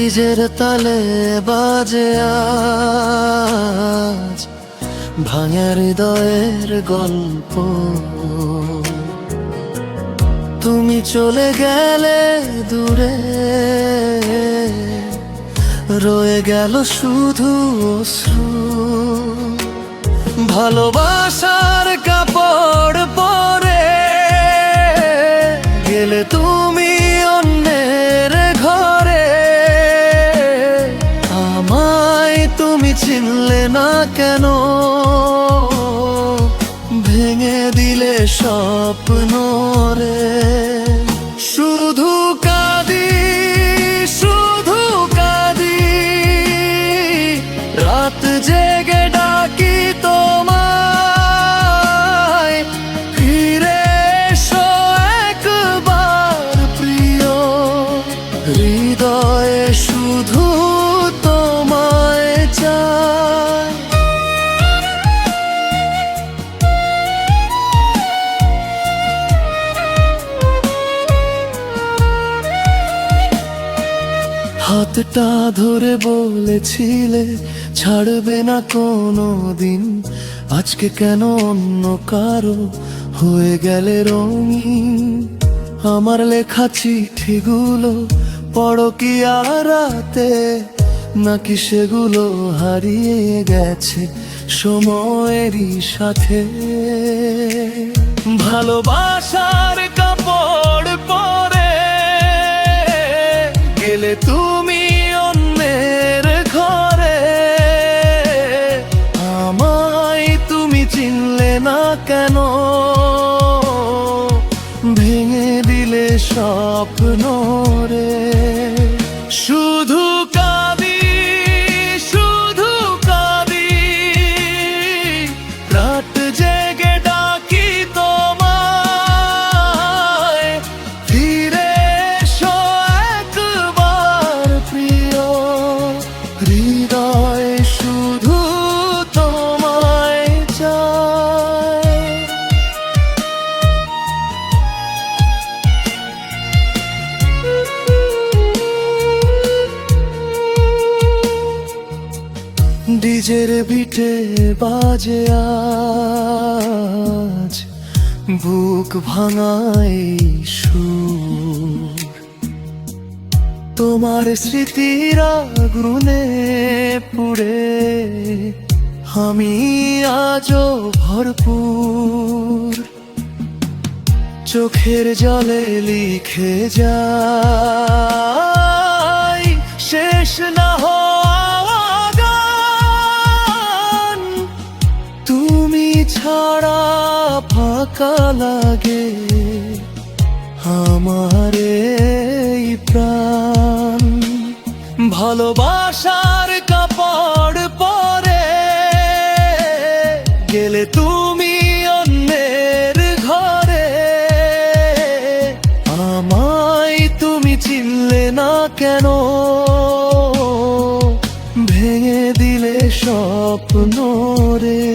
ডিজের তালে বাজে আজ ভাঙা হৃদয়ের গল্প। তুমি চলে গেলে দূরে, রয়ে গেল শুধু অশ্রু। ভালোবাসার কাপড় পরে গেলে তুমি অন্যের ঘরে, আমায় তুমি চিনলে না কেন? ভেঙে দিলে স্বপ্ন রে। শুধু কাঁদি, শুধু কাঁদি, রাত জেগে ডাকি তোমায়। ফিরে এসো একবার প্রিয়, হৃদয়ে শুধু তোমায় চাই। হাতটা ধরে বলেছিলে ছাড়বে না কোনো দিন, আজকে কেন অন্য কারো হয়ে গেলে রঙিন? আমার লেখা চিঠিগুলো পড়ো কি আর রাতে, নাকি সেগুলো হারিয়ে গেছে সময়েরই সাথে? ভালোবাসার কাপড় পরে গেলে তুমি অন্যের ঘরে, আমায় তুমি চিনলে না কেন? ভেঙে দিলে স্বপ্ন রে। শুধু কাঁদি, শুধু কাঁদি, রাত জেগে ডাকি তোমায়। ফিরে এসো একবার প্রিয়, হৃদয় শুধু তোমায় চায়। ডিজের বিটে বাজে আজ বুক ভাঙাই সুর। তোমার স্মৃতির আগুনে পুড়ে আমি আজও ভরপুর। চোখের জলে লিখে যাই শেষ না হওয়া গান। তুমি ছাড়া ফাঁকা লাগে আমার এই প্রাণ। ভালোবাসার কাপড় পরে গেলে তুমি অন্যের ঘরে, আমায় তুমি চিনলে না কেন? ভেঙে দিলে স্বপ্ন রে।